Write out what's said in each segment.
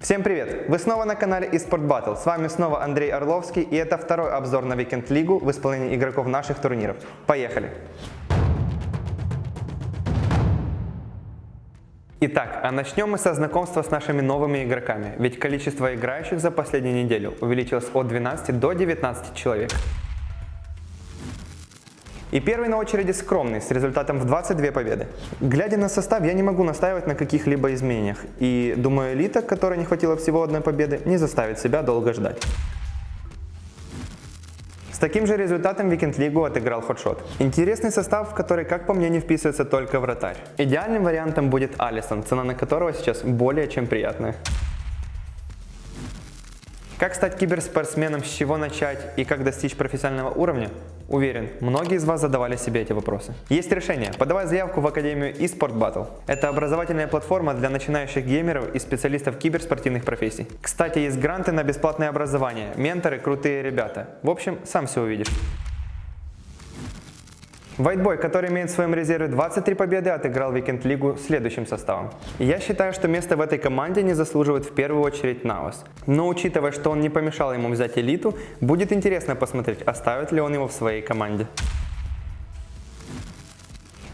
Всем привет! Вы снова на канале eSport Battle. С вами снова Андрей Орловский, и это второй обзор на Weekend League в исполнении игроков наших турниров. Поехали! Итак, а начнем мы со знакомства с нашими новыми игроками, ведь количество играющих за последнюю неделю увеличилось от 12 до 19 человек. И первый на очереди Скромный с результатом в 22 победы. Глядя на состав, я не могу настаивать на каких-либо изменениях, и думаю, элита, которой не хватило всего одной победы, не заставит себя долго ждать. С таким же результатом Weekend League отыграл Hotshot. Интересный состав, в который, как по мне, не вписывается только вратарь. Идеальным вариантом будет Алисон, цена на которого сейчас более чем приятная. Как стать киберспортсменом, с чего начать и как достичь профессионального уровня? Уверен, многие из вас задавали себе эти вопросы. Есть решение. Подавай заявку в Академию eSport Battle. Это образовательная платформа для начинающих геймеров и специалистов киберспортивных профессий. Кстати, есть гранты на бесплатное образование, менторы, крутые ребята. В общем, сам все увидишь. Whiteboy, который имеет в своем резерве 23 победы, отыграл Weekend League следующим составом. Я считаю, что место в этой команде не заслуживает в первую очередь Naos. Но учитывая, что он не помешал ему взять элиту, будет интересно посмотреть, оставит ли он его в своей команде.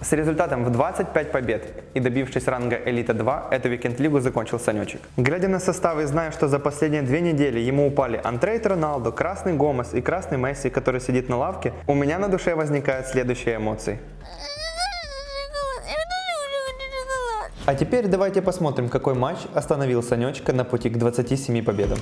С результатом в 25 побед и добившись ранга Элита 2, эту Weekend League закончил Санечек. Глядя на состав и зная, что за последние 2 недели ему упали Антрейд Роналду, Красный Гомес и Красный Месси, который сидит на лавке, у меня на душе возникают следующие эмоции. А теперь давайте посмотрим, какой матч остановил Санечка на пути к 27 победам.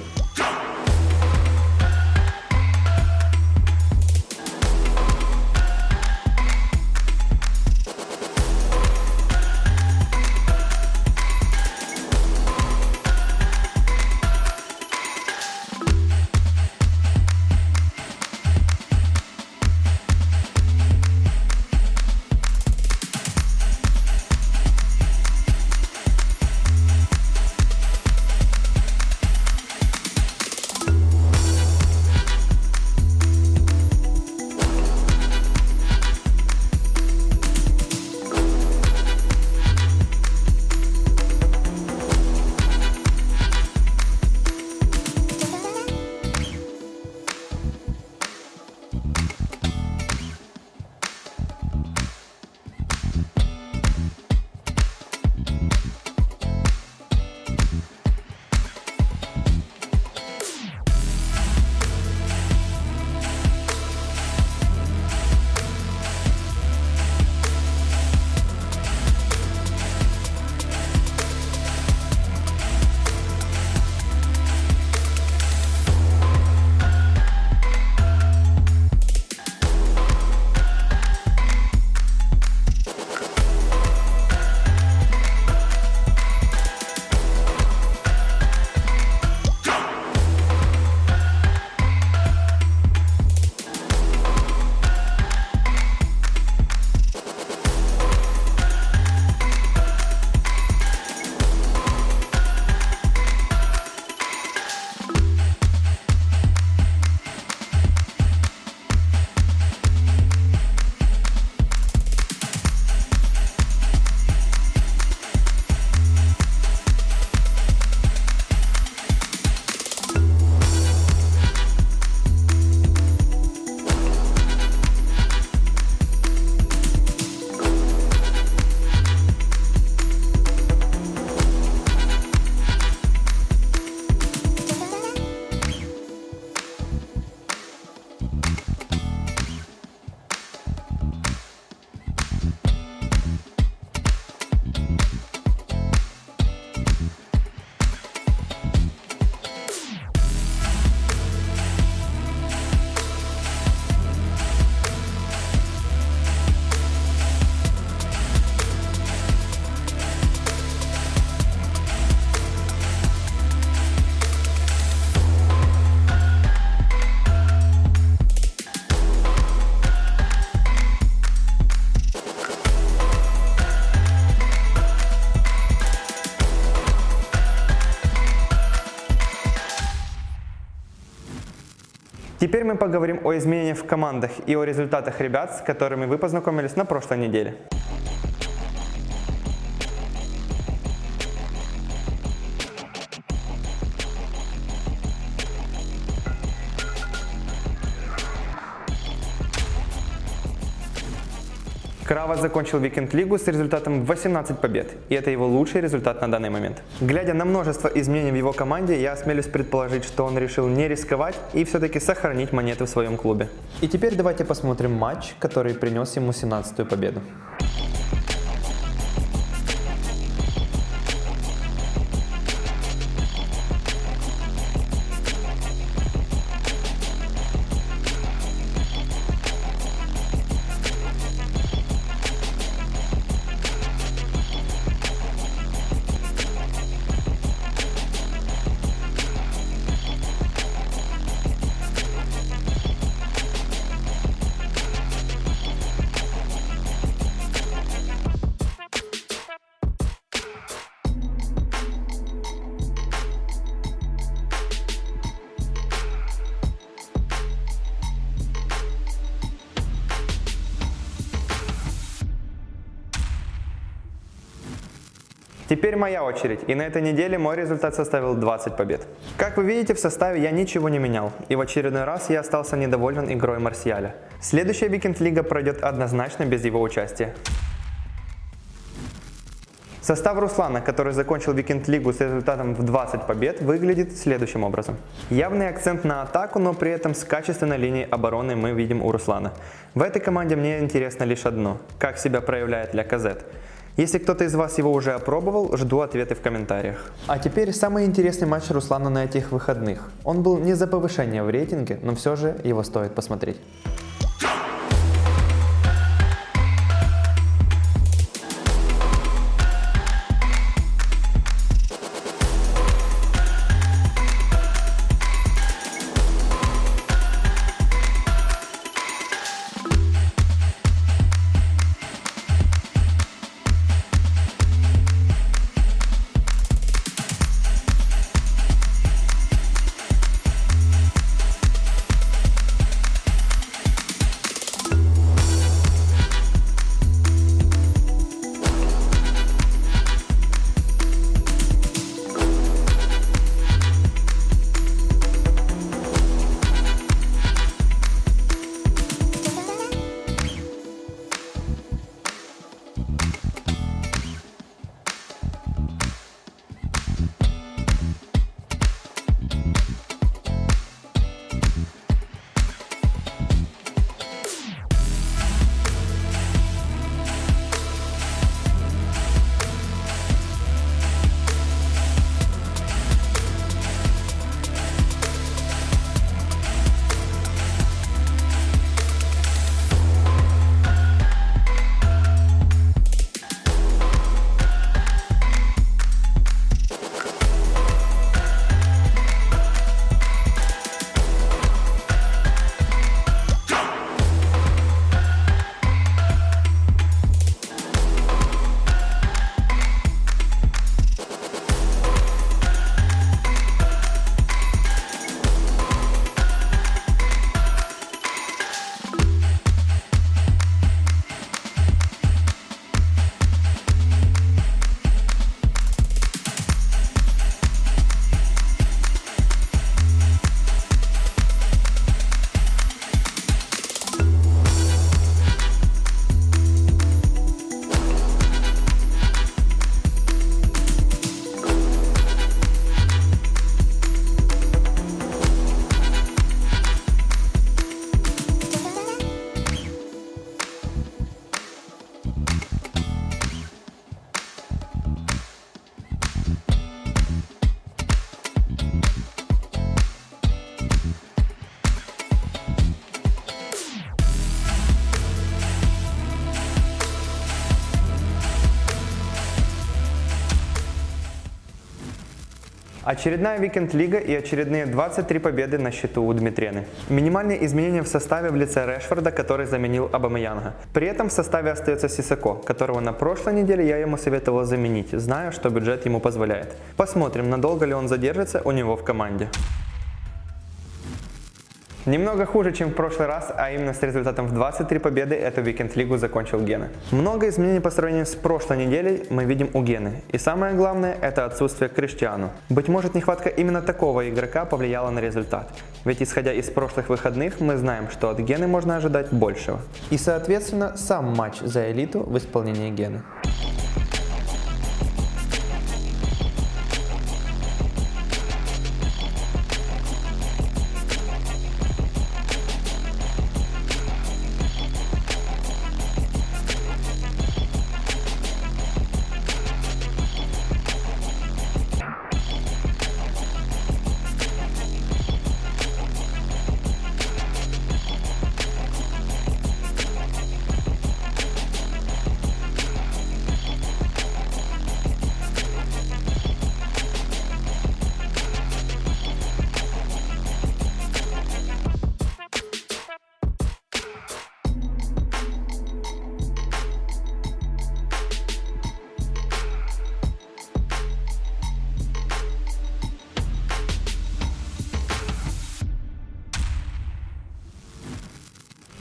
Теперь мы поговорим о изменениях в командах и о результатах ребят, с которыми вы познакомились на прошлой неделе. Крава закончил Викенд-лигу с результатом 18 побед, и это его лучший результат на данный момент. Глядя на множество изменений в его команде, я осмелюсь предположить, что он решил не рисковать и все-таки сохранить монеты в своем клубе. И теперь давайте посмотрим матч, который принес ему 17-ю победу. Теперь моя очередь, и на этой неделе мой результат составил 20 побед. Как вы видите, в составе я ничего не менял, и в очередной раз я остался недоволен игрой Марсиаля. Следующая Викенд-лига пройдет однозначно без его участия. Состав Руслана, который закончил Викенд-лигу с результатом в 20 побед, выглядит следующим образом. Явный акцент на атаку, но при этом с качественной линией обороны мы видим у Руслана. В этой команде мне интересно лишь одно – как себя проявляет Ляказет. Если кто-то из вас его уже опробовал, жду ответы в комментариях. А теперь самый интересный матч Руслана на этих выходных. Он был не за повышение в рейтинге, но все же его стоит посмотреть. Очередная Викенд-лига и очередные 23 победы на счету у Дмитриены. Минимальные изменения в составе в лице Решфорда, который заменил Абамеянга. При этом в составе остается Сисако, которого на прошлой неделе я ему советовал заменить, зная, что бюджет ему позволяет. Посмотрим, надолго ли он задержится у него в команде. Немного хуже, чем в прошлый раз, а именно с результатом в 23 победы эту Weekend-лигу закончил Гена. Много изменений по сравнению с прошлой неделей мы видим у Гены. И самое главное – это отсутствие Криштиану. Быть может, нехватка именно такого игрока повлияла на результат. Ведь исходя из прошлых выходных, мы знаем, что от Гены можно ожидать большего. И соответственно, сам матч за элиту в исполнении Гены.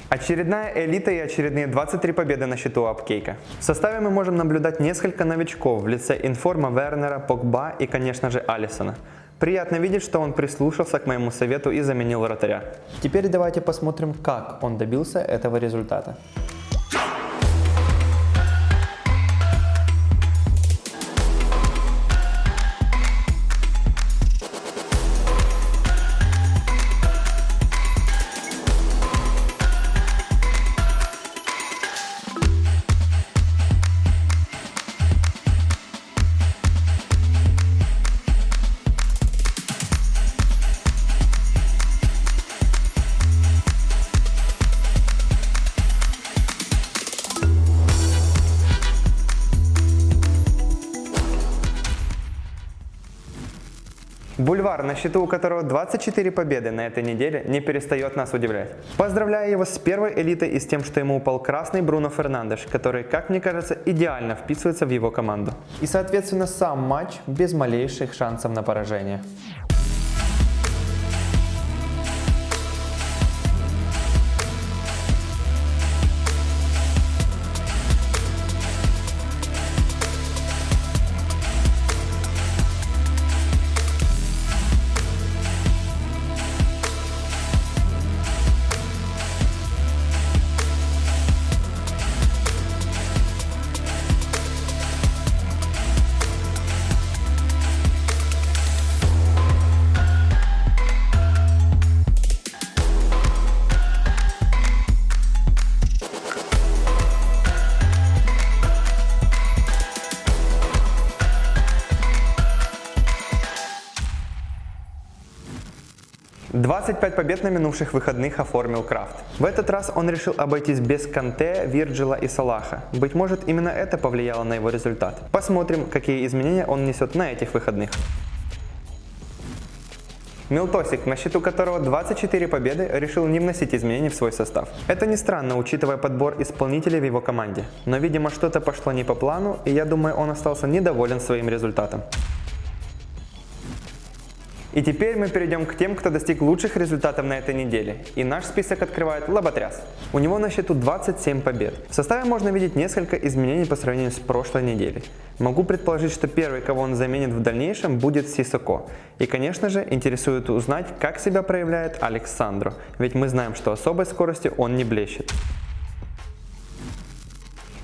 Очередная элита и очередные 23 победы на счету у Апкейка. В составе мы можем наблюдать несколько новичков в лице Информа, Вернера, Погба и, конечно же, Алисона. Приятно видеть, что он прислушался к моему совету и заменил вратаря. Теперь давайте посмотрим, как он добился этого результата. Бульвар, на счету у которого 24 победы на этой неделе, не перестает нас удивлять. Поздравляю его с первой элитой и с тем, что ему упал красный Бруно Фернандеш, который, как мне кажется, идеально вписывается в его команду. И, соответственно, сам матч без малейших шансов на поражение. «25 побед на минувших выходных оформил Крафт. В этот раз он решил обойтись без Канте, Вирджила и Салаха. Быть может, именно это повлияло на его результат. Посмотрим, какие изменения он несет на этих выходных. Милтосик, на счету которого 24 победы, решил не вносить изменений в свой состав. Это не странно, учитывая подбор исполнителей в его команде. Но, видимо, что-то пошло не по плану, и я думаю, он остался недоволен своим результатом. И теперь мы перейдем к тем, кто достиг лучших результатов на этой неделе. И наш список открывает Лоботряс. У него на счету 27 побед. В составе можно видеть несколько изменений по сравнению с прошлой неделей. Могу предположить, что первый, кого он заменит в дальнейшем, будет Сисоко. И, конечно же, интересует узнать, как себя проявляет Алекс Сандро. Ведь мы знаем, что особой скоростью он не блещет.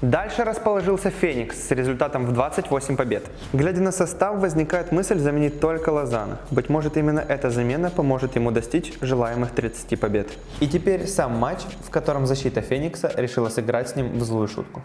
Дальше расположился Феникс с результатом в 28 побед. Глядя на состав, возникает мысль заменить только Лозана. Быть может, именно эта замена поможет ему достичь желаемых 30 побед. И теперь сам матч, в котором защита Феникса решила сыграть с ним в злую шутку.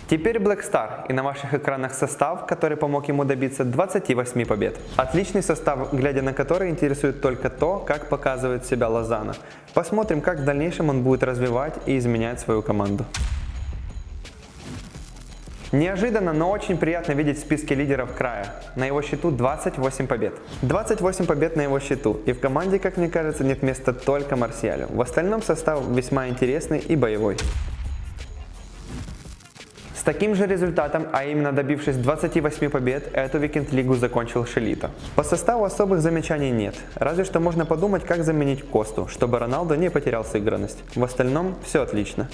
Теперь Black Star, и на ваших экранах состав, который помог ему добиться 28 побед. Отличный состав, глядя на который интересует только то, как показывает себя Лозано. Посмотрим, как в дальнейшем он будет развивать и изменять свою команду. Неожиданно, но очень приятно видеть в списке лидеров края. На его счету 28 побед. 28 побед на его счету, и в команде, как мне кажется, нет места только Марсиалю. В остальном состав весьма интересный и боевой. С таким же результатом, а именно добившись 28 побед, эту Викенд-лигу закончил Шелито. По составу особых замечаний нет, разве что можно подумать, как заменить Косту, чтобы Роналдо не потерял сыгранность. В остальном все отлично.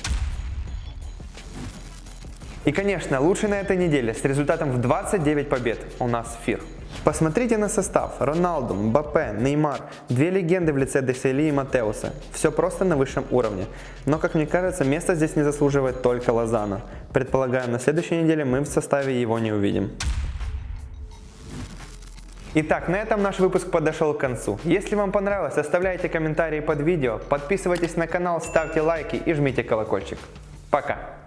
И, конечно, лучший на этой неделе с результатом в 29 побед у нас Фир. Посмотрите на состав. Роналду, Мбаппе, Неймар, две легенды в лице Десели и Матеуса. Все просто на высшем уровне. Но, как мне кажется, место здесь не заслуживает только Лозано. Предполагаем, на следующей неделе мы в составе его не увидим. Итак, на этом наш выпуск подошел к концу. Если вам понравилось, оставляйте комментарии под видео, подписывайтесь на канал, ставьте лайки и жмите колокольчик. Пока!